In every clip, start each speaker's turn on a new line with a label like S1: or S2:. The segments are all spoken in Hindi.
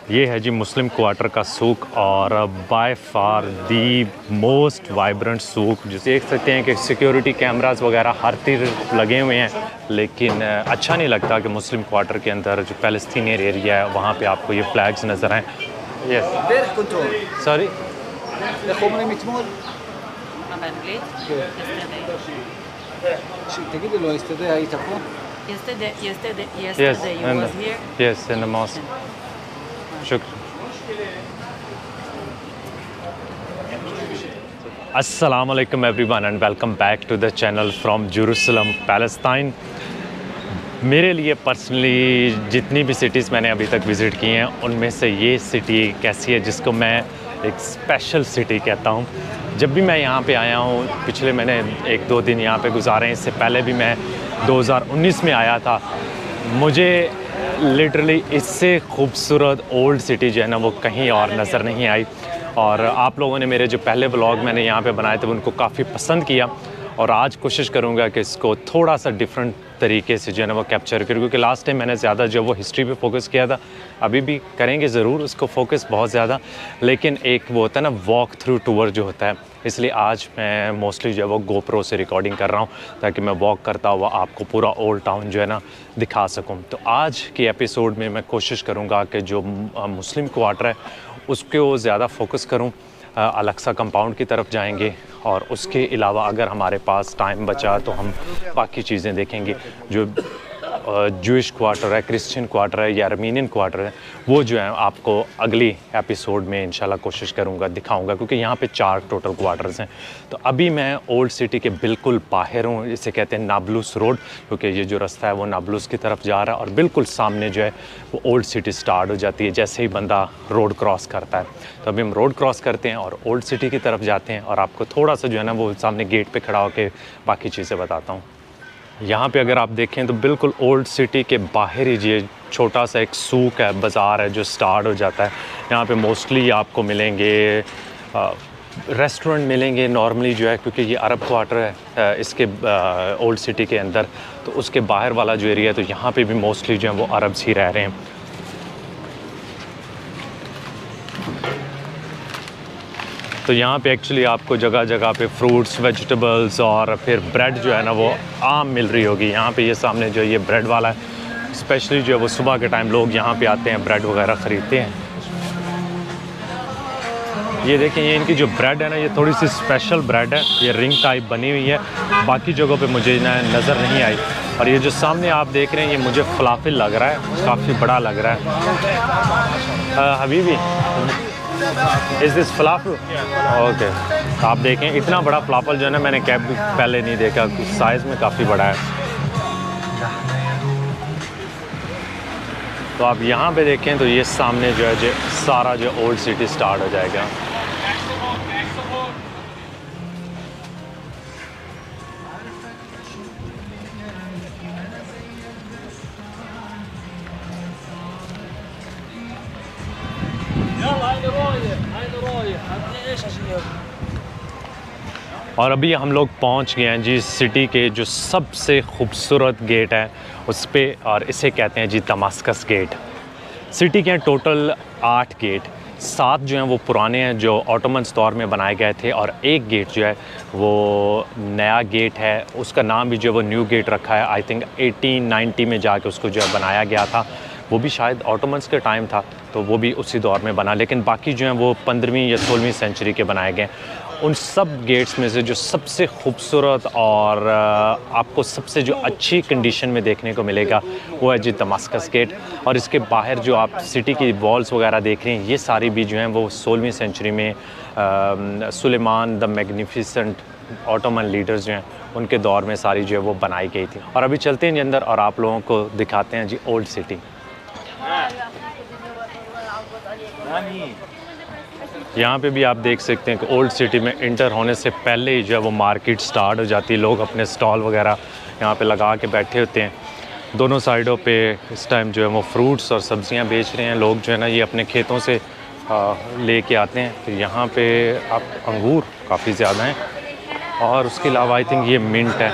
S1: ये है जी मुस्लिम क्वार्टर का सूक और by far the most vibrant souk. जिसे देख सकते हैं कि सिक्योरिटी कैमरास वगैरह हर तरफ लगे हुए हैं, लेकिन अच्छा नहीं लगता कि मुस्लिम क्वार्टर के अंदर जो पैलेस्टीनियन एरिया है वहाँ पे आपको ये फ्लैग्स नज़र आएँ। Yes sorry
S2: Yesterday you was here.
S1: Yes, in the mosque. शुक्र। अस्सलाम वालेकुम everyone and welcome back to the channel from Jerusalem Palestine. मेरे लिए पर्सनली जितनी भी सिटीज़ मैंने अभी तक विज़िट की हैं उनमें से ये सिटी कैसी है जिसको मैं एक स्पेशल सिटी कहता हूँ। जब भी मैं यहाँ पे आया हूँ, पिछले मैंने 1-2 दिन यहाँ पे गुजारे हैं, इससे पहले भी मैं 2019 में आया था। मुझे लिटरली इससे खूबसूरत ओल्ड सिटी जो है ना वो कहीं और नज़र नहीं आई। और आप लोगों ने मेरे जो पहले ब्लॉग मैंने यहाँ पे बनाए थे उनको काफ़ी पसंद किया, और आज कोशिश करूँगा कि इसको थोड़ा सा डिफरेंट तरीके से जो है ना वो कैप्चर करूँ, क्योंकि लास्ट टाइम मैंने ज़्यादा जो वो हिस्ट्री पे फोकस किया था। अभी भी करेंगे ज़रूर उसको फोकस बहुत ज़्यादा, लेकिन एक वो होता है ना वॉक थ्रू टूर जो होता है, इसलिए आज मैं मोस्टली जो है वो गोप्रो से रिकॉर्डिंग कर रहा हूँ ताकि मैं वॉक करता हुआ आपको पूरा ओल्ड टाउन जो है ना दिखा सकूँ। तो आज के एपिसोड में मैं कोशिश करूँगा कि जो मुस्लिम क्वार्टर है उसको ज़्यादा फोकस करूँ। अलक्सा कंपाउंड की तरफ जाएंगे, और उसके अलावा अगर हमारे पास टाइम बचा तो हम बाकी चीज़ें देखेंगे। जो जूइश क्वार्टर है, क्रिश्चियन क्वार्टर है या आर्मीनियन क्वार्टर है, वो जो है आपको अगली एपिसोड में इंशाल्लाह कोशिश करूँगा दिखाऊँगा, क्योंकि यहाँ पे 4 टोटल क्वार्टर्स हैं। तो अभी मैं ओल्ड सिटी के बिल्कुल बाहर हूँ, इसे कहते हैं नाब्लुस रोड, क्योंकि ये जो रास्ता है वो नाब्लुस की तरफ जा रहा है और बिल्कुल सामने जो है वो ओल्ड सिटी स्टार्ट हो जाती है जैसे ही बंदा रोड क्रॉस करता है। तो अभी हम रोड क्रॉस करते हैं और ओल्ड सिटी की तरफ जाते हैं, और आपको थोड़ा सा जो है ना वो सामने गेट पर खड़ा होकर बाकी चीज़ें बताता हूँ। यहाँ पे अगर आप देखें तो बिल्कुल ओल्ड सिटी के बाहर ही ये छोटा सा एक सूक है, बाज़ार है जो स्टार्ट हो जाता है। यहाँ पे मोस्टली आपको मिलेंगे रेस्टोरेंट मिलेंगे नॉर्मली जो है, क्योंकि ये अरब क्वार्टर है इसके ओल्ड सिटी के अंदर, तो उसके बाहर वाला जो एरिया है तो यहाँ पे भी मोस्टली जो है वो अरब्स ही रह रहे हैं। तो यहाँ पे एक्चुअली आपको जगह जगह पे फ्रूट्स, वेजिटेबल्स और फिर ब्रेड जो है ना वो आम मिल रही होगी। यहाँ पे ये सामने जो ये ब्रेड वाला है, स्पेशली जो है वो सुबह के टाइम लोग यहाँ पे आते हैं, ब्रेड वगैरह ख़रीदते हैं। ये देखें, ये इनकी जो ब्रेड है ना ये थोड़ी सी स्पेशल ब्रेड है, ये रिंग टाइप बनी हुई है, बाकी जगहों पे मुझे ना नज़र नहीं आई। और ये जो सामने आप देख रहे हैं ये मुझे फलाफिल लग रहा है, काफ़ी बड़ा लग रहा है। Habibi is this falafel? Okay, आप देखें इतना बड़ा फलाफल जो है ना मैंने कैब पहले नहीं देखा, साइज़ में काफ़ी बड़ा है। तो आप यहाँ पे देखें तो ये सामने जो है जो सारा जो ओल्ड सिटी स्टार्ट हो जाएगा। और अभी हम लोग पहुंच गए हैं जी सिटी के जो सबसे खूबसूरत गेट है उस पे, और इसे कहते हैं जी दमास्कस गेट। सिटी के टोटल 8 गेट, 7 जो हैं वो पुराने हैं जो ऑटोमन्स दौर में बनाए गए थे, और एक गेट जो है वो नया गेट है, उसका नाम भी जो है वो न्यू गेट रखा है। आई थिंक 1890 में जाके उसको जो है बनाया गया था, वो भी शायद ऑटोमन्स के टाइम था तो वो भी उसी दौर में बना, लेकिन बाकी जो हैं वो 15वीं या 16वीं सेंचुरी के बनाए गए। उन सब गेट्स में से जो सबसे खूबसूरत और आपको सबसे जो अच्छी कंडीशन में देखने को मिलेगा वो है जी दमास्कस गेट। और इसके बाहर जो आप सिटी की वॉल्स वगैरह देख रहे हैं ये सारी भी जो हैं वो 16वीं सेंचुरी में Suleiman the magnificent Ottoman leaders जो हैं उनके दौर में सारी जो है वो बनाई गई थी। और अभी चलते हैं जी अंदर और आप लोगों को दिखाते हैं जी ओल्ड सिटी। यहाँ पे भी आप देख सकते हैं कि ओल्ड सिटी में इंटर होने से पहले ही जो है वो मार्केट स्टार्ट हो जाती है, लोग अपने स्टॉल वगैरह यहाँ पे लगा के बैठे होते हैं। दोनों साइडों पे इस टाइम जो है वो फ्रूट्स और सब्जियाँ बेच रहे हैं लोग, जो है ना ये अपने खेतों से ले के आते हैं। तो यहाँ पे आप अंगूर काफ़ी ज़्यादा हैं, और उसके अलावा आई थिंक ये मिंट है।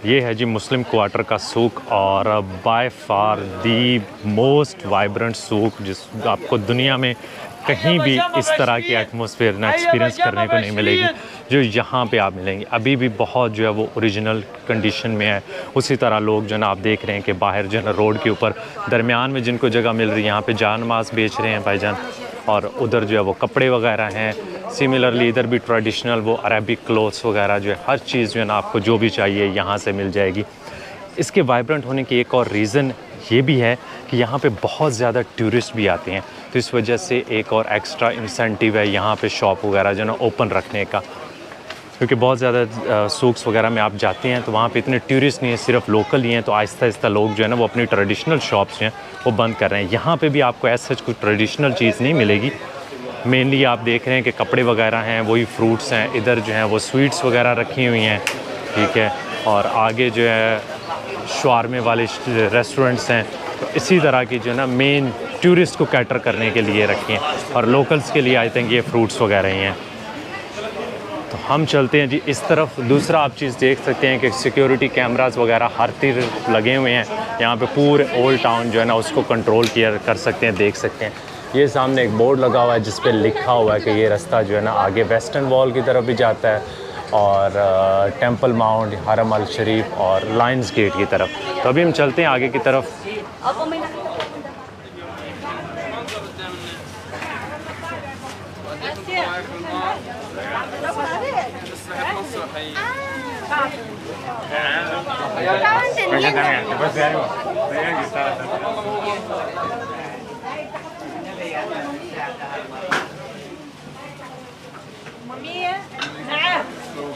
S1: ये है जी मुस्लिम क्वार्टर का सूक और by far the most vibrant souk जिस आपको दुनिया में कहीं भी इस तरह की एटमॉस्फेयर ना एक्सपीरियंस करने को नहीं मिलेगी जो यहाँ पे आप मिलेंगे। अभी भी बहुत जो है वो ओरिजिनल कंडीशन में है। उसी तरह लोग जो ना आप देख रहे हैं कि बाहर जो है ना रोड के ऊपर दरमियान में जिनको जगह मिल रही है यहाँ पे जान मास बेच रहे हैं भाईजान, और उधर जो है वो कपड़े वगैरह हैं। सिमिलरली इधर भी ट्रेडिशनल वो अरेबिक क्लोथ्स वगैरह जो है हर चीज़ जो है ना आपको जो भी चाहिए यहाँ से मिल जाएगी। इसके वाइब्रेंट होने की एक और रीज़न ये भी है कि यहाँ पे बहुत ज़्यादा टूरिस्ट भी आते हैं, तो इस वजह से एक और एक्स्ट्रा इंसेंटिव है यहाँ पे शॉप वगैरह जो है ना ओपन रखने का, क्योंकि बहुत ज़्यादा सूक्स वगैरह में आप जाते हैं तो वहाँ पे इतने टूरिस्ट नहीं है, सिर्फ लोकल ही हैं। तो आहिस्ता आहिस्ता लोग जो है ना वो अपनी ट्रेडिशनल शॉप्स जो हैं वो बंद कर रहे हैं। यहाँ पे भी आपको ऐसा कुछ ट्रेडिशनल चीज़ नहीं मिलेगी। मेनली आप देख रहे हैं कि कपड़े वगैरह हैं, वही फ्रूट्स हैं, इधर जो हैं वो स्वीट्स वगैरह रखी हुई हैं, ठीक है। और आगे जो है शवारमे वाले रेस्टोरेंट्स हैं, तो इसी तरह की जो है ना मेन टूरिस्ट को कैटर करने के लिए रखी हैं, और लोकल्स के लिए आई थिंक ये फ्रूट्स वगैरह ही हैं। तो हम चलते हैं जी इस तरफ। दूसरा आप चीज़ देख सकते हैं कि सिक्योरिटी कैमरास वगैरह हर तरफ लगे हुए हैं यहाँ पे। पूरे ओल्ड टाउन जो है ना उसको कंट्रोल किया कर सकते हैं, देख सकते हैं। ये सामने एक बोर्ड लगा हुआ है जिस पे लिखा हुआ है कि ये रास्ता जो है ना आगे वेस्टर्न वॉल की तरफ भी जाता है और टेंपल माउंट, हरम अल शरीफ और लायंस गेट की तरफ। तो अभी हम चलते हैं आगे की तरफ।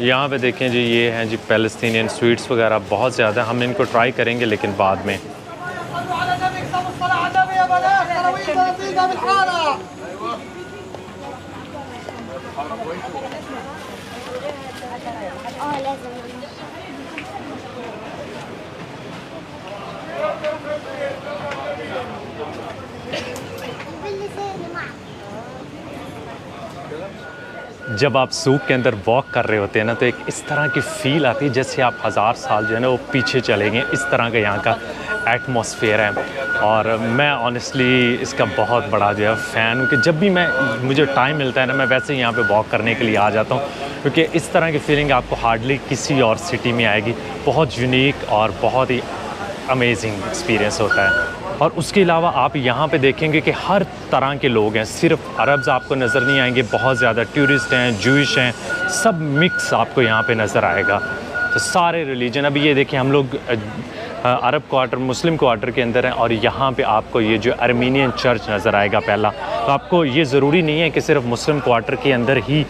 S1: यहाँ पे देखें जी, ये हैं जी पैलेस्टीनियन स्वीट्स वगैरह बहुत ज़्यादा। हम इनको ट्राई करेंगे लेकिन बाद में। जब आप सूक के अंदर वॉक कर रहे होते हैं ना तो एक इस तरह की फ़ील आती है जैसे आप हज़ार साल जो है ना वो पीछे चले गए। इस तरह का यहाँ का एटमॉस्फेयर है, और मैं ऑनेस्टली इसका बहुत बड़ा जो है फ़ैन हूँ कि जब भी मुझे टाइम मिलता है ना मैं वैसे ही यहाँ पे वॉक करने के लिए आ जाता हूँ, क्योंकि इस तरह की फ़ीलिंग आपको हार्डली किसी और सिटी में आएगी। बहुत यूनिक और बहुत ही अमेजिंग एक्सपीरियंस होता है। और उसके अलावा आप यहाँ पे देखेंगे कि हर तरह के लोग हैं, सिर्फ अरब्स आपको नज़र नहीं आएंगे, बहुत ज़्यादा टूरिस्ट हैं, जूइश हैं, सब मिक्स आपको यहाँ पे नज़र आएगा। तो सारे रिलीजन, अभी ये देखें हम लोग अरब क्वार्टर, मुस्लिम क्वार्टर के अंदर हैं, और यहाँ पे आपको ये जो आर्मीनियन चर्च नज़र आएगा पहला। तो आपको ये ज़रूरी नहीं है कि सिर्फ मुस्लिम क्वार्टर के अंदर ही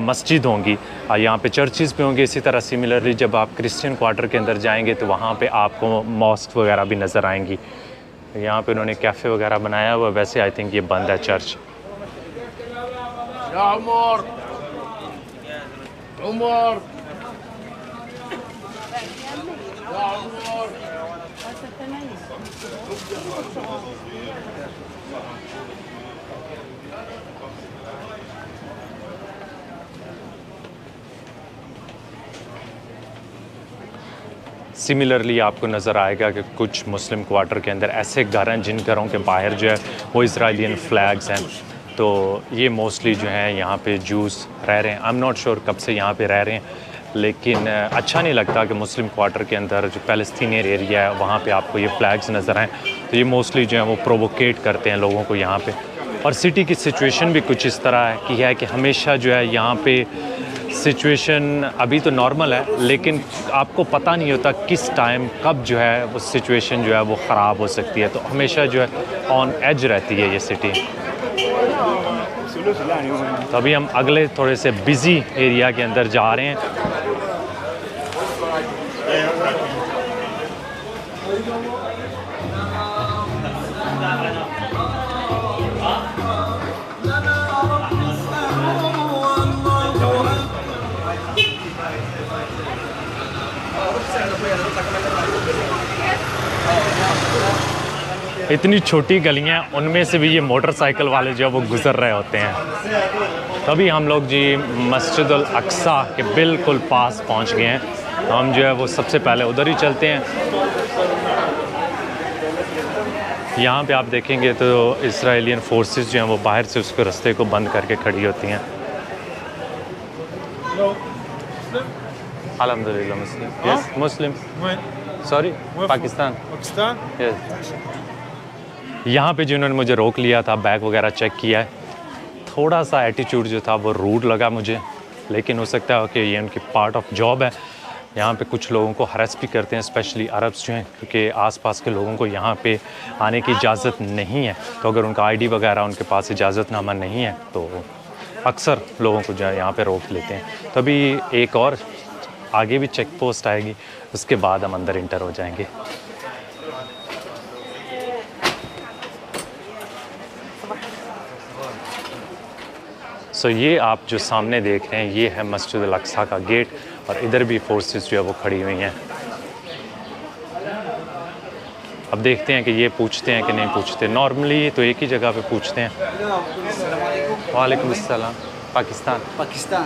S1: मस्जिद होंगी, यहाँ पे चर्चेज़ भी होंगे। इसी तरह सिमिलरली जब आप क्रिश्चियन क्वार्टर के अंदर जाएंगे तो वहाँ पे आपको मॉस्क वगैरह भी नज़र आएंगी। यहाँ पे उन्होंने कैफ़े वगैरह बनाया हुआ, वैसे आई थिंक ये बंद है चर्च। सिमिलरली आपको नज़र आएगा कि कुछ मुस्लिम क्वार्टर के अंदर ऐसे घर हैं जिन घरों के बाहर जो है वो इजराइलियन फ्लैग्स हैं। तो ये मोस्टली जो हैं यहाँ पे जूस रह रहे हैं। आई एम नॉट श्योर कब से यहाँ पे रह रहे हैं, लेकिन अच्छा नहीं लगता कि मुस्लिम क्वार्टर के अंदर जो पैलेस्टीनियन एरिया है वहाँ पे आपको ये फ्लैग्स नज़र आएँ। तो ये मोस्टली जो है वो प्रोवोकेट करते हैं लोगों को यहाँ पे। और सिटी की सिचुएशन भी कुछ इस तरह की है कि हमेशा जो है यहाँ पे सिचुएशन अभी तो नॉर्मल है, लेकिन आपको पता नहीं होता किस टाइम कब जो है वो सिचुएशन जो है वो ख़राब हो सकती है। तो हमेशा जो है ऑन एज रहती है ये सिटी। तो अभी हम अगले थोड़े से बिज़ी एरिया के अंदर जा रहे हैं। इतनी छोटी गलियां, उनमें से भी ये मोटरसाइकिल वाले जो है वो गुज़र रहे होते हैं। तभी हम लोग जी मस्जिद अल अक्सा के बिल्कुल पास पहुंच गए हैं। हम जो है वो सबसे पहले उधर ही चलते हैं। यहाँ पे आप देखेंगे तो इस्राएलियन फोर्सेस जो हैं वो बाहर से उसको रास्ते को बंद करके खड़ी होती हैं। अल्हम्दुलिल्लाह मुस्लिम। यस मुस्लिम। सॉरी पाकिस्तान।
S3: पाकिस्तान।
S1: यस। यहाँ पे जिन्होंने मुझे रोक लिया था, बैग वगैरह चेक किया है, थोड़ा सा एटीट्यूड जो था वो रूड लगा मुझे, लेकिन हो सकता है कि ये उनकी पार्ट ऑफ जॉब है। यहाँ पे कुछ लोगों को हरास भी करते हैं, स्पेशली अरब्स जो हैं, क्योंकि आसपास के लोगों को यहाँ पे आने की इजाज़त नहीं है। तो अगर उनका आईडी वगैरह उनके पास इजाज़तनामा नहीं है तो अक्सर लोगों को जो है यहाँ पे रोक लेते हैं। तभी एक और आगे भी चेक पोस्ट आएगी, उसके बाद हम अंदर इंटर हो जाएंगे। सो ये आप जो सामने देख रहे हैं ये है मस्जिद अल अक्सा का गेट, और इधर भी फोर्सेस जो है वो खड़ी हुई हैं। अब देखते हैं कि ये पूछते हैं कि नहीं पूछते। नॉर्मली तो एक ही जगह पे पूछते हैं। वालेकुम अस्सलाम। Pakistan.
S4: Pakistan.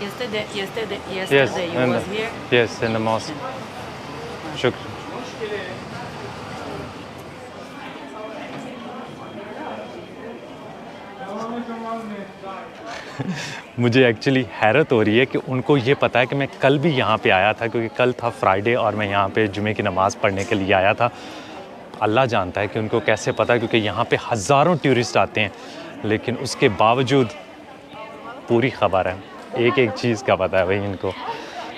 S2: Yesterday
S1: Yes,
S2: you
S1: in
S2: was
S1: the,
S2: here.
S1: yes, in the mosque. शुक्र। मुझे एक्चुअली हैरत हो रही है कि उनको ये पता है कि मैं कल भी यहाँ पे आया था, क्योंकि कल था फ्राइडे और मैं यहाँ पे जुमे की नमाज़ पढ़ने के लिए आया था। अल्लाह जानता है कि उनको कैसे पता है, क्योंकि यहाँ पे हज़ारों टूरिस्ट आते हैं, लेकिन उसके बावजूद पूरी ख़बर है, एक एक चीज़ का पता है भाई इनको।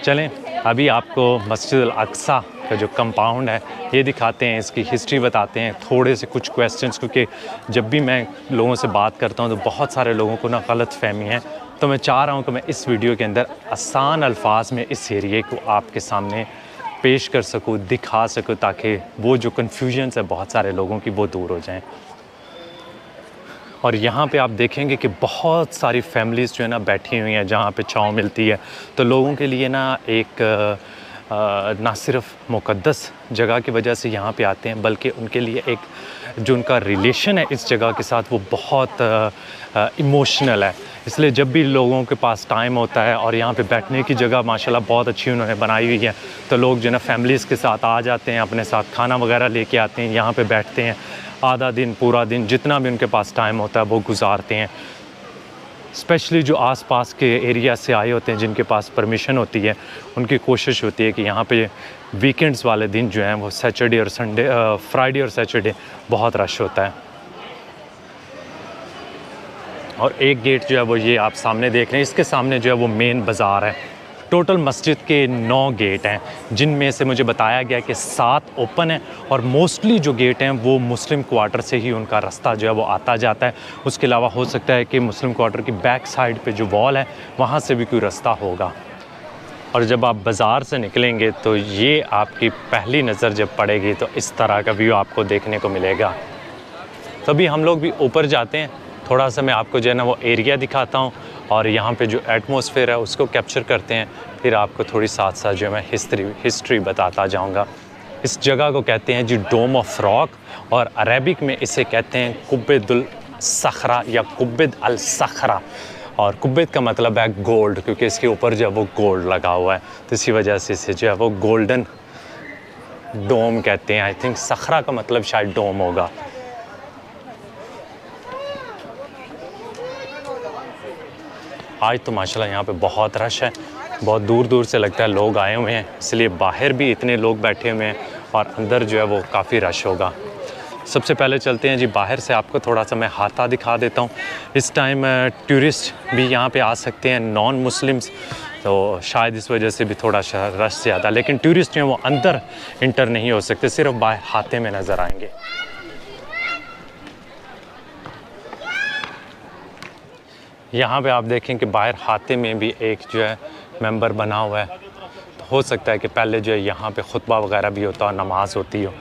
S1: चलें अभी आपको मस्जिद अल अक्सा का जो कंपाउंड है ये दिखाते हैं, इसकी हिस्ट्री बताते हैं, थोड़े से कुछ क्वेश्चंस, क्योंकि जब भी मैं लोगों से बात करता हूँ तो बहुत सारे लोगों को ना गलत फहमी है। तो मैं चाह रहा हूँ कि मैं इस वीडियो के अंदर आसान अल्फाज में इस एरिए को आपके सामने पेश कर सकूँ, दिखा सकूँ, ताकि वो जो कन्फ्यूजन्स है बहुत सारे लोगों की वो दूर हो जाएँ। और यहाँ पे आप देखेंगे कि बहुत सारी फैमिलीज़ जो है ना बैठी हुई हैं जहाँ पे छाँव मिलती है। तो लोगों के लिए ना एक ना सिर्फ मुक़द्दस जगह की वजह से यहाँ पे आते हैं, बल्कि उनके लिए एक जो उनका रिलेशन है इस जगह के साथ वो बहुत इमोशनल है। इसलिए जब भी लोगों के पास टाइम होता है और यहाँ पे बैठने की जगह माशाल्लाह बहुत अच्छी उन्होंने बनाई हुई है, तो लोग जो है ना फैमिलीज़ के साथ आ जाते हैं, अपने साथ खाना वगैरह लेके आते हैं, यहाँ पे बैठते हैं, आधा दिन पूरा दिन जितना भी उनके पास टाइम होता है वो गुजारते हैं। स्पेशली जो आसपास के एरिया से आए होते हैं जिनके पास परमिशन होती है, उनकी कोशिश होती है कि यहाँ पे वीकेंड्स वाले दिन जो हैं वो सैटरडे और संडे, फ्राइडे और सैटरडे बहुत रश होता है। और एक गेट जो है वो ये आप सामने देख रहे हैं, इसके सामने जो है वो मेन बाज़ार है। टोटल मस्जिद के 9 गेट हैं, जिनमें से मुझे बताया गया कि 7 ओपन हैं, और मोस्टली जो गेट हैं वो मुस्लिम क्वार्टर से ही उनका रास्ता जो है वो आता जाता है। उसके अलावा हो सकता है कि मुस्लिम क्वार्टर की बैक साइड पे जो वॉल है वहाँ से भी कोई रास्ता होगा। और जब आप बाज़ार से निकलेंगे तो ये आपकी पहली नज़र जब पड़ेगी तो इस तरह का व्यू आपको देखने को मिलेगा। तभी हम लोग भी ऊपर जाते हैं, थोड़ा सा मैं आपको जो है ना वो एरिया दिखाता हूँ और यहाँ पे जो एटमॉस्फेयर है उसको कैप्चर करते हैं, फिर आपको थोड़ी साथ साथ जो है मैं हिस्ट्री बताता जाऊँगा। इस जगह को कहते हैं जी डोम ऑफ रॉक, और अरेबिक में इसे कहते हैं कुब्बेदुल सखरा या कुब्बेद अल सखरा। और कुब्बेद का मतलब है गोल्ड, क्योंकि इसके ऊपर जो है वो गोल्ड लगा हुआ है, तो इसी वजह से इसे जो है वो गोल्डन डोम कहते हैं। आई थिंक सखरा का मतलब शायद डोम होगा। आज तो माशाल्लाह यहाँ पे बहुत रश है, बहुत दूर दूर से लगता है लोग आए हुए हैं, इसलिए बाहर भी इतने लोग बैठे हुए हैं और अंदर जो है वो काफ़ी रश होगा। सबसे पहले चलते हैं जी बाहर से, आपको थोड़ा सा मैं हाथा दिखा देता हूँ। इस टाइम टूरिस्ट भी यहाँ पे आ सकते हैं, नॉन मुस्लिम्स, तो शायद इस वजह से भी थोड़ा सा रश ज़्यादा, लेकिन टूरिस्ट जो हैं वो अंदर इंटर नहीं हो सकते, सिर्फ बाहर हाथे में नज़र आएंगे। यहाँ पे आप देखें कि बाहर हाथे में भी एक जो है मेंबर बना हुआ है, तो हो सकता है कि पहले जो है यहाँ पे खुतबा वगैरह भी होता हो, नमाज होती हो।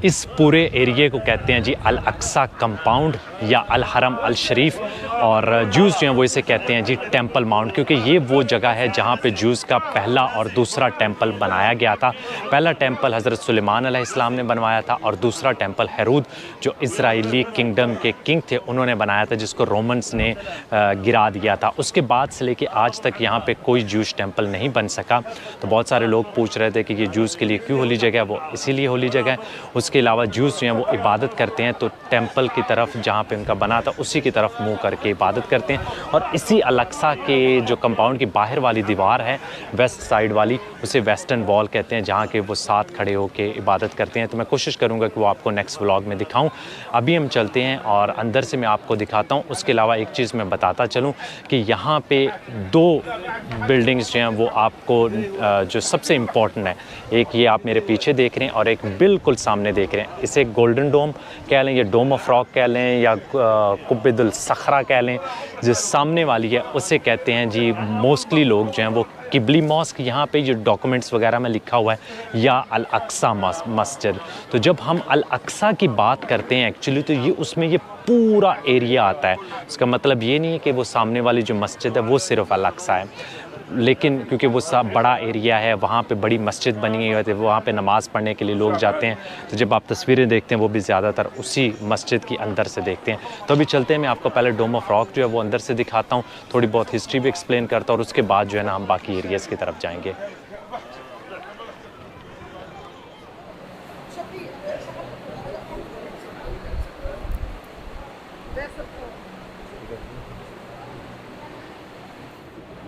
S1: इस पूरे एरिए को कहते हैं जी अल अक्सा कंपाउंड या अल हरम अल शरीफ, और जूस जो हैं वो इसे कहते हैं जी टेंपल माउंट, क्योंकि ये वो जगह है जहाँ पे जूस का पहला और दूसरा टेंपल बनाया गया था। पहला टेंपल हज़रत सुलेमान अलैहिस्सलाम ने बनवाया था, और दूसरा टेंपल हेरोद जो इज़राइली किंगडम के किंग थे उन्होंने बनाया था, जिसको रोमन्स ने गिरा दिया था। उसके बाद से लेके आज तक यहाँ पे कोई जूस टेंपल नहीं बन सका। तो बहुत सारे लोग पूछ रहे थे कि ये जूस के लिए क्यों होली जगह है, वो इसीलिए होली जगह है। उसके अलावा जूस जो हैं वो इबादत करते हैं, तो टेंपल की तरफ जहाँ पे उनका बना था उसी की तरफ मुंह करके इबादत करते हैं। और इसी अल अक्सा के जो कंपाउंड की बाहर वाली दीवार है वेस्ट साइड वाली, उसे वेस्टर्न वॉल कहते हैं, जहाँ के वो साथ खड़े होकर इबादत करते हैं। तो मैं कोशिश करूँगा कि वो आपको नेक्स्ट व्लॉग में दिखाऊँ। अभी हम चलते हैं और अंदर से मैं आपको दिखाता हूँ। उसके अलावा एक चीज़ मैं बताता चलूँ कि यहाँ पे 2 बिल्डिंग्स जो हैं वो आपको जो सबसे इम्पॉर्टेंट है, एक ये आप मेरे पीछे देख रहे हैं और एक बिल्कुल सामने देख रहे हैं। इसे गोल्डन डोम कह लें या डोम ऑफ रॉक कह लें या कुब्बेदुल सखरा कह लें। जो सामने वाली है उसे कहते हैं जी मोस्टली लोग जो हैं वो किबली मॉस्क, यहाँ पे जो डॉक्यूमेंट्स वगैरह में लिखा हुआ है, या अल अक्सा मस्जिद। तो जब हम अल अक्सा की बात करते हैं एक्चुअली तो ये उसमें ये पूरा एरिया आता है। उसका मतलब ये नहीं है कि वो सामने वाली जो मस्जिद है वो सिर्फ अल अक्सा है, लेकिन क्योंकि वो सब बड़ा एरिया है, वहाँ पे बड़ी मस्जिद बनी हुई होती है, वहाँ पे नमाज़ पढ़ने के लिए लोग जाते हैं। तो जब आप तस्वीरें देखते हैं वो भी ज़्यादातर उसी मस्जिद की अंदर से देखते हैं। तो अभी चलते हैं, मैं आपको पहले डोम ऑफ रॉक जो है वो अंदर से दिखाता हूँ, थोड़ी बहुत हिस्ट्री भी एक्सप्लेन करता हूँ, और उसके बाद जो है ना हम बाकी एरियाज़ की तरफ जाएँगे।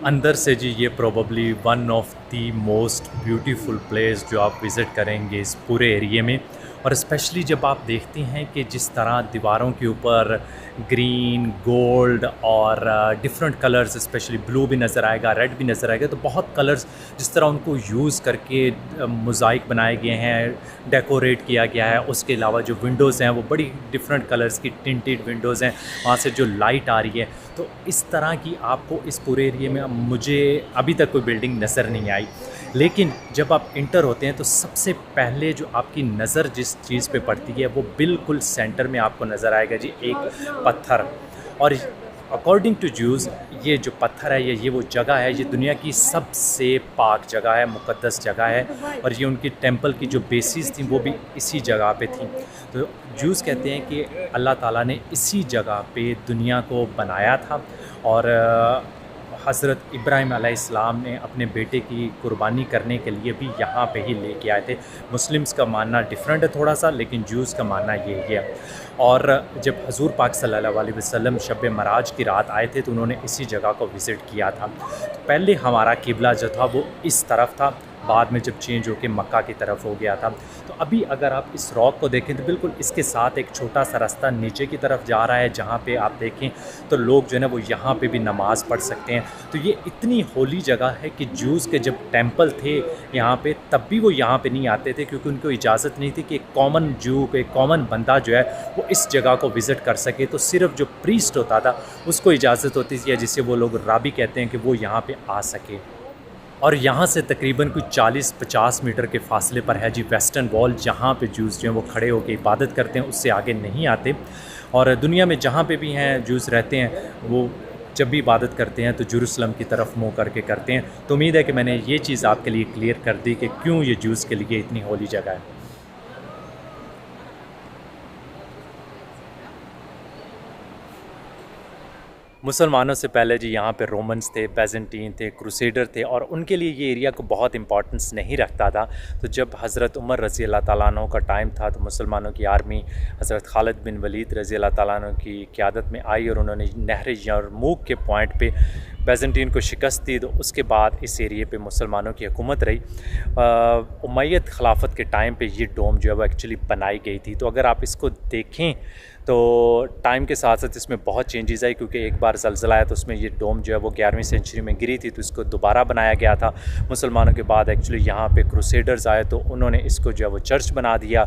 S1: अंदर से जी ये probably one of the most beautiful place जो आप विज़िट करेंगे इस पूरे एरिए में। और स्पेशली जब आप देखते हैं कि जिस तरह दीवारों के ऊपर ग्रीन, गोल्ड और डिफरेंट कलर्स, स्पेशली ब्लू भी नज़र आएगा, रेड भी नज़र आएगा, तो बहुत कलर्स जिस तरह उनको यूज़ करके मोज़ाइक बनाए गए हैं, डेकोरेट किया गया है। उसके अलावा जो विंडोज़ हैं वो बड़ी डिफरेंट कलर्स की टिंटेड विंडोज़ हैं, वहाँ से जो लाइट आ रही है। तो इस तरह की आपको इस पूरे एरिए में मुझे अभी तक कोई बिल्डिंग नज़र नहीं आई। लेकिन जब आप इंटर होते हैं तो सबसे पहले जो आपकी नज़र जिस चीज़ पे पड़ती है वो बिल्कुल सेंटर में आपको नज़र आएगा जी एक पत्थर। और अकॉर्डिंग टू ज्यूज़ ये जो पत्थर है ये वो जगह है, ये दुनिया की सबसे पाक जगह है, मुक़द्दस जगह है। और ये उनकी टेंपल की जो बेसिस थी वो भी इसी जगह पे थी। तो ज्यूज़ कहते हैं कि अल्लाह ताला ने इसी जगह पे दुनिया को बनाया था, और हज़रत इब्राहीम अलैहिस्सलाम ने अपने बेटे की कुर्बानी करने के लिए भी यहाँ पे ही लेके आए थे। मुस्लिम्स का मानना डिफरेंट है थोड़ा सा, लेकिन ज्यूज़ का मानना ये है। और जब हजूर पाक सल्लल्लाहु अलैहि वसल्लम शब मराज की रात आए थे तो उन्होंने इसी जगह को विज़िट किया था। तो पहले हमारा किबला जो था वो इस तरफ था, बाद में जब चेंज होकर मक्का की तरफ हो गया था। तो अभी अगर आप इस रॉक को देखें तो बिल्कुल इसके साथ एक छोटा सा रास्ता नीचे की तरफ जा रहा है, जहाँ पे आप देखें तो लोग जो है ना वो यहाँ पे भी नमाज़ पढ़ सकते हैं। तो ये इतनी होली जगह है कि ज्यूज़ के जब टेंपल थे यहाँ पे तब भी वो यहाँ पे नहीं आते थे, क्योंकि उनको इजाज़त नहीं थी कि एक कॉमन ज्यू, एक कॉमन बंदा जो है वो इस जगह को विज़िट कर सके। तो सिर्फ जो प्रीस्ट होता था उसको इजाज़त होती थी, या जिसे वो लोग राबी कहते हैं, कि वो यहाँ पे आ सके। और यहाँ से तकरीबन कुछ 40-50 मीटर के फासले पर है जी वेस्टर्न वॉल, जहाँ पे ज्यूज़ जो हैं वो खड़े होकर इबादत करते हैं, उससे आगे नहीं आते। और दुनिया में जहाँ पे भी हैं ज्यूज़ रहते हैं वो जब भी इबादत करते हैं तो जेरूसलम की तरफ मुँह करके करते हैं। तो उम्मीद है कि मैंने ये चीज़ आपके लिए क्लियर कर दी कि क्यों ये ज्यूज़ के लिए इतनी होली जगह है। मुसलमानों से पहले जी यहाँ पे रोमन्स थे, बैजेंटीन थे, क्रूसेडर थे, और उनके लिए ये एरिया को बहुत इंपॉर्टेंस नहीं रखता था। तो जब हज़रत उमर रज़ी अल्लाह ताला अन्हु का टाइम था तो मुसलमानों की आर्मी हज़रत खालिद बिन वलीद रज़ी अल्लाह ताला अन्हु की क़यादत में आई, और उन्होंने नहर यरमूक के पॉइंट पे बैजेंटीन को शिकस्त दी। तो उसके बाद इस एरिए पे मुसलमानों की हुकूमत रही। उमैयद खिलाफत के टाइम पे ये डोम जो है वो एक्चुअली बनाई गई थी। तो अगर आप इसको देखें तो टाइम के साथ साथ इसमें बहुत चेंजेस आई, क्योंकि एक बार ज़लज़ला आया तो उसमें ये डोम जो है वो 11वीं सेंचुरी में गिरी थी, तो इसको दोबारा बनाया गया था मुसलमानों के बाद। एक्चुअली यहाँ पे क्रूसेडर्स आए तो उन्होंने इसको जो है वो चर्च बना दिया।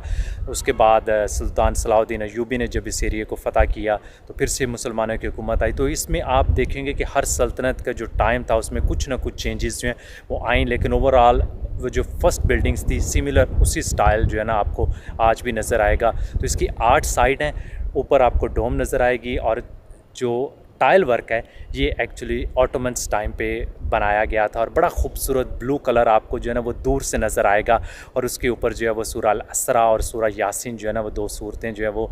S1: उसके बाद सुल्तान सलाहुद्दीन अय्यूबी ने जब इस एरिया को फ़तह किया तो फिर से मुसलमानों की हुकूमत आई। तो इसमें आप देखेंगे कि हर सल्तनत का जो टाइम था उसमें कुछ ना कुछ चेंजेस जो हैं वो आई, लेकिन ओवरऑल वो जो फर्स्ट बिल्डिंग्स थी सिमिलर उसी स्टाइल जो है ना आपको आज भी नज़र आएगा। तो इसकी 8 साइड हैं, ऊपर आपको डोम नज़र आएगी, और जो टाइल वर्क है ये एक्चुअली ऑटोमन्स टाइम पे बनाया गया था, और बड़ा खूबसूरत ब्लू कलर आपको जो है ना वो दूर से नज़र आएगा। और उसके ऊपर जो है वो सूरह अल-असरा और सूरह यासीन जो है ना वो 2 सूरतें जो है वो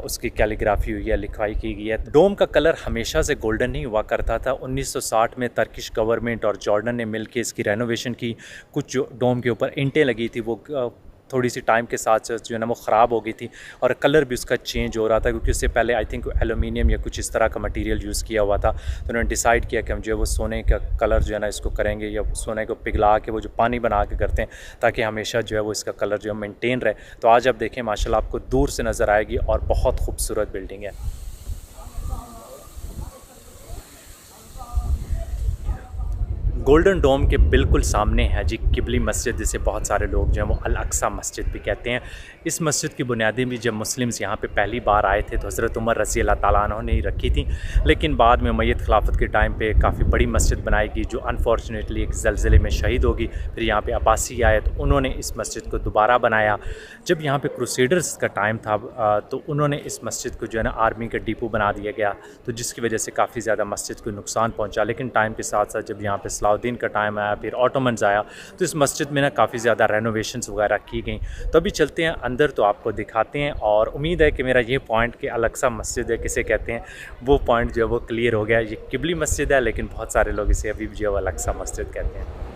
S1: उसकी कैलीग्राफी हुई है, लिखवाई की गई है। डोम का कलर हमेशा से गोल्डन नहीं हुआ करता था। 1960 में टर्किश गवर्नमेंट और जॉर्डन ने मिलकर इसकी रेनोवेशन की। कुछ जो डोम के ऊपर ईंटें लगी थी वो थोड़ी सी टाइम के साथ जो है ना वो ख़राब हो गई थी, और कलर भी उसका चेंज हो रहा था, क्योंकि उससे पहले आई थिंक एलुमिनियम या कुछ इस तरह का मटेरियल यूज़ किया हुआ था। तो उन्होंने डिसाइड किया कि हम जो है वो सोने का कलर जो है ना इसको करेंगे, या सोने को पिघला के वो जो पानी बना के करते हैं, ताकि हमेशा जो है वो इसका कलर जो है मेंटेन रहे। तो आज आप देखें माशाल्लाह आपको दूर से नज़र आएगी, और बहुत खूबसूरत बिल्डिंग है। गोल्डन डोम के बिल्कुल सामने है जी किबली मस्जिद, जिसे बहुत सारे लोग जो हैं वो अल अक्सा मस्जिद भी कहते हैं। इस मस्जिद की बुनियादी भी जब मुस्लिम्स यहाँ पे पहली बार आए थे तो हज़रत उमर रज़ी अल्लाह ताला अन्हु ने ही रखी थी, लेकिन बाद में उमय्यद खिलाफत के टाइम पे काफ़ी बड़ी मस्जिद बनाई गई, जो अनफॉर्चुनेटली एक ज़लज़ले में शहीद होगी। फिर यहाँ पे अब्बासी आए तो उन्होंने इस मस्जिद को दोबारा बनाया। जब यहाँ पे क्रूसेडर्स का टाइम था तो उन्होंने इस मस्जिद को जो है ना आर्मी का डिपो बना दिया गया, तो जिसकी वजह से काफ़ी ज़्यादा मस्जिद को नुकसान पहुँचा। लेकिन टाइम के साथ साथ जब यहाँ पे सलाहुद्दीन का टाइम आया, फिर ऑटोमन्स आया, तो इस मस्जिद में ना काफ़ी ज़्यादा रेनोवेशंस वगैरह की गई। तो अभी चलते हैं अंदर, तो आपको दिखाते हैं, और उम्मीद है कि मेरा ये पॉइंट कि अल अक्सा मस्जिद है किसे कहते हैं वो पॉइंट जो है वो क्लियर हो गया। ये किबली मस्जिद है, लेकिन बहुत सारे लोग इसे अभी जो है अल अक्सा मस्जिद कहते हैं।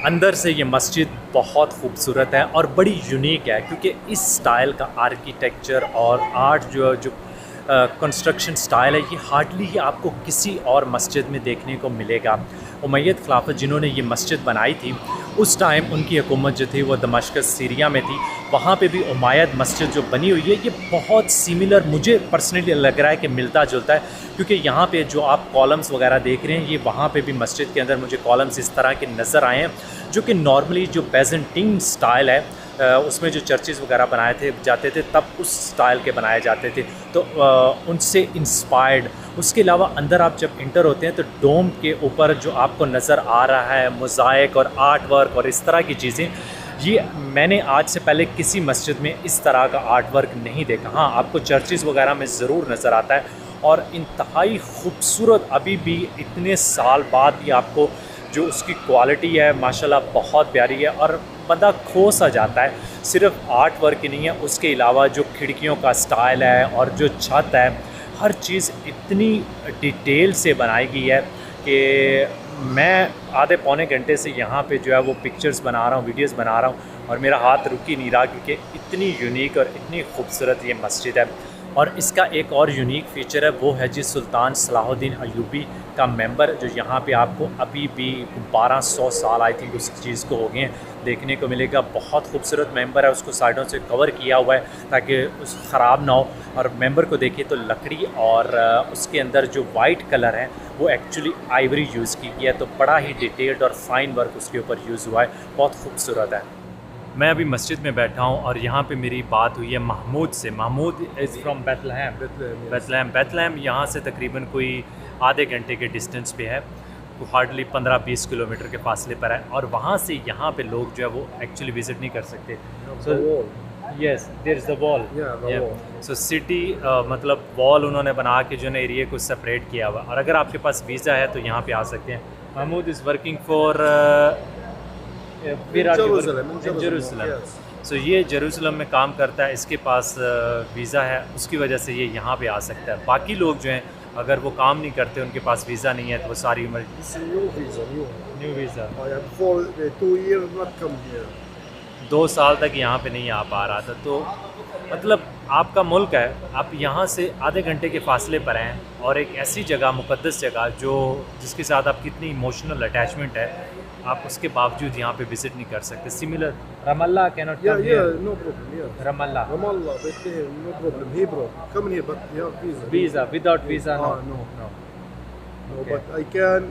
S1: अंदर से ये मस्जिद बहुत खूबसूरत है और बड़ी यूनिक है, क्योंकि इस स्टाइल का आर्किटेक्चर और आर्ट जो कंस्ट्रक्शन स्टाइल है ये हार्डली आपको किसी और मस्जिद में देखने को मिलेगा। उमय्यद खिलाफत जिन्होंने ये मस्जिद बनाई थी उस टाइम उनकी हुकूमत जो थी वो दमश्कस सीरिया में थी। वहाँ पे भी उमय्यद मस्जिद जो बनी हुई है ये बहुत सिमिलर मुझे पर्सनली लग रहा है कि मिलता जुलता है, क्योंकि यहाँ पे जो आप कॉलम्स वगैरह देख रहे हैं ये वहाँ पे भी मस्जिद के अंदर मुझे कॉलम्स इस तरह के नज़र आए हैं, जो कि नॉर्मली जो बैजेंटीन स्टाइल है उसमें जो चर्चेज़ वगैरह बनाए जाते थे तब उस स्टाइल के बनाए जाते थे, तो उनसे इंस्पायर्ड। उसके अलावा अंदर आप जब इंटर होते हैं तो डोम के ऊपर जो आपको नज़र आ रहा है मोज़ाइक और आर्ट वर्क और इस तरह की चीज़ें, ये मैंने आज से पहले किसी मस्जिद में इस तरह का आर्ट वर्क नहीं देखा। हाँ, आपको चर्चेज़ वगैरह में ज़रूर नज़र आता है, और इंतहाई खूबसूरत अभी भी इतने साल बाद भी आपको जो उसकी क्वालिटी है माशाल्लाह बहुत प्यारी है, और बंदा खो सा जाता है। सिर्फ आर्ट वर्क ही नहीं है, उसके अलावा जो खिड़कियों का स्टाइल है और जो छत है, हर चीज़ इतनी डिटेल से बनाई गई है कि मैं आधे पौने घंटे से यहाँ पे जो है वो पिक्चर्स बना रहा हूँ, वीडियोस बना रहा हूँ, और मेरा हाथ रुक ही नहीं रहा, क्योंकि इतनी यूनिक और इतनी खूबसूरत ये मस्जिद है। और इसका एक और यूनिक फ़ीचर है, वो है जी सुल्तान सलाहुद्दीन अय्यूबी का मेंबर, जो यहाँ पे आपको अभी भी 1200 साल आई थिंक उस चीज़ को हो गए हैं देखने को मिलेगा। बहुत खूबसूरत मेंबर है, उसको साइडों से कवर किया हुआ है ताकि उस ख़राब ना हो। और मेंबर को देखिए तो लकड़ी और उसके अंदर जो वाइट कलर है वो एक्चुअली आइवरी यूज़ की गई है, तो बड़ा ही डिटेल्ड और फाइन वर्क उसके ऊपर यूज़ हुआ है, बहुत खूबसूरत है। मैं अभी मस्जिद में बैठा हूँ और यहाँ पे मेरी बात हुई है महमूद से। Mahmoud is from Bethlehem. Bethlehem यहाँ से तकरीबन कोई आधे घंटे के डिस्टेंस पे है, तो हार्डली 15-20 किलोमीटर के फासले पर है, और वहाँ से यहाँ पे लोग जो है वो एक्चुअली विज़िट नहीं कर सकते। Yes, there is the wall. So city मतलब वॉल उन्होंने बना के जो है एरिया को सेपरेट किया हुआ, और अगर आपके पास वीज़ा है तो यहाँ पे आ सकते हैं। Mahmoud is working for Jerusalem. So ये जेरूसलम में काम करता है, इसके पास वीज़ा है, उसकी वजह से ये यहाँ पे आ सकता है। बाकी लोग जो हैं अगर वो काम नहीं करते, उनके पास वीज़ा नहीं है, तो वो सारी उम्र
S3: It's a new visa.
S1: New visa.
S3: I have for 2 years not come here.
S1: 2 साल तक यहाँ पे नहीं आ पा रहा था। तो मतलब आपका मुल्क है, आप यहाँ से आधे घंटे के फासले पर हैं और एक ऐसी जगह, मुक़द्दस जगह जो जिसके साथ आपकी इतनी इमोशनल अटैचमेंट है, आप उसके बावजूद यहाँ पे विज़िट नहीं कर सकते। Similar Ramallah cannot
S3: Yeah,
S1: come
S3: yeah,
S1: here.
S3: no problem. Yeah.
S1: Ramallah
S3: Ramallah, Bethlehem, no problem. Hebron, come here, but you have visa.
S1: Visa, without visa no
S3: No.
S1: No.
S3: No,
S1: Okay.
S3: but I can.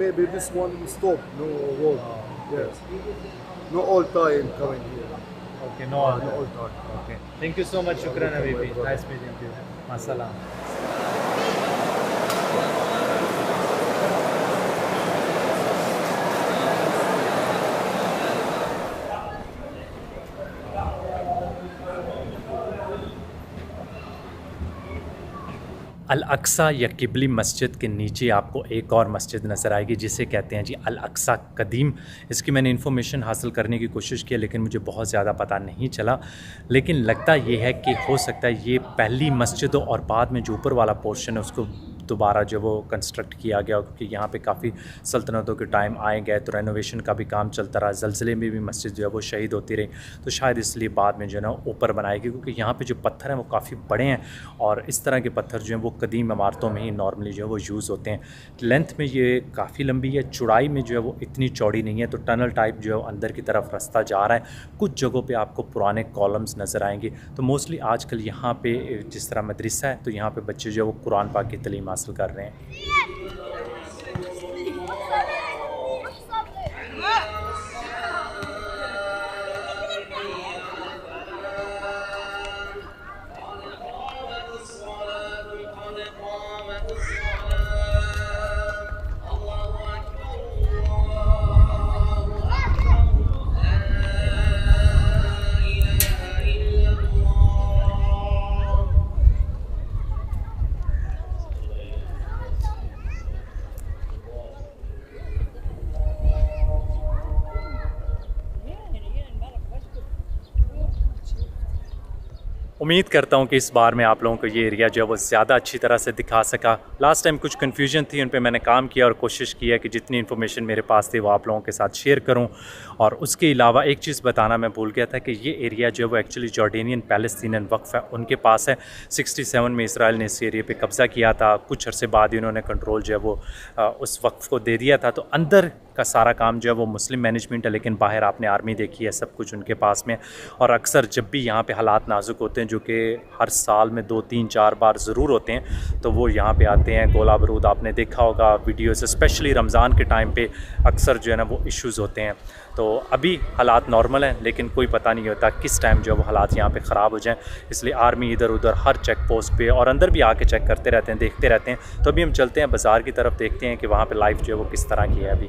S3: maybe this one will stop. No road. Yes. No all time coming here.
S1: Okay no
S3: No all time.
S1: Okay, thank you so much, शुक्रान हबीबी, नाइस मीटिंग यू, मासलाम। अल अक्सा या किबली मस्जिद के नीचे आपको एक और मस्जिद नज़र आएगी जिसे कहते हैं जी अल अक्सा कदीम। इसकी मैंने इन्फॉर्मेशन हासिल करने की कोशिश की लेकिन मुझे बहुत ज़्यादा पता नहीं चला, लेकिन लगता ये है कि हो सकता है ये पहली मस्जिद हो और बाद में जो ऊपर वाला पोर्शन है उसको दोबारा जो वो कंस्ट्रक्ट किया गया, क्योंकि यहाँ पे काफ़ी सल्तनतों के टाइम आए गए तो रेनोवेशन का भी काम चलता रहा, ज़लज़ले में भी मस्जिद जो है वो शहीद होती रही, तो शायद इसलिए बाद में जो है ना ऊपर बनाएगी, क्योंकि यहाँ पे जो पत्थर हैं वो काफ़ी बड़े हैं और इस तरह के पत्थर जो हैं वो कदीम इमारतों में ही नॉर्मली जो है वो यूज़ होते हैं। लेंथ में ये काफ़ी लंबी है, चौड़ाई में जो है वो इतनी चौड़ी नहीं है, तो टनल टाइप जो है अंदर की तरफ रास्ता जा रहा है। कुछ जगहों पे आपको पुराने कॉलम्स नज़र आएंगे। तो मोस्टली आजकल यहाँ पे जिस तरह मदरसा है तो यहाँ पे बच्चे जो है वो कुरान पाक की तालीम हासिल कर रहे हैं। उम्मीद करता हूँ कि इस बार मैं आप लोगों को ये एरिया जो है वो ज़्यादा अच्छी तरह से दिखा सका। लास्ट टाइम कुछ कन्फ्यूजन थी, उन पे मैंने काम किया और कोशिश की है कि जितनी इन्फॉर्मेशन मेरे पास थी वो आप लोगों के साथ शेयर करूँ। और उसके अलावा एक चीज़ बताना मैं भूल गया था कि ये एरिया जो है वो एक्चुअली जॉर्डेनियन पैलेस्तीनियन वक्फ है, उनके पास है। 67 में इसराइल ने इस एरिया पे कब्ज़ा किया था, कुछ अरसे बाद ही उन्होंने कंट्रोल जो है वो उस वक्फ को दे दिया था। तो अंदर का सारा काम जो है वो मुस्लिम मैनेजमेंट है, लेकिन बाहर आपने आर्मी देखी है, सब कुछ उनके पास में। और अक्सर जब भी यहाँ पे हालात नाजुक होते हैं, जो कि हर साल में 2, 3, 4 बार ज़रूर होते हैं, तो वो यहाँ पे आते हैं। गोला बारूद आपने देखा होगा वीडियोस, स्पेशली रमज़ान के टाइम पे अक्सर जो है ना वो इश्यूज़ होते हैं। तो अभी हालात नॉर्मल हैं, लेकिन कोई पता नहीं होता किस टाइम जो है वो हालात यहाँ पे ख़राब हो जाएं, इसलिए आर्मी इधर उधर हर चेक पोस्ट पे और अंदर भी आके चेक करते रहते हैं, देखते रहते हैं। तो अभी हम चलते हैं बाज़ार की तरफ, देखते हैं कि वहाँ पे लाइफ जो है वो किस तरह की है अभी।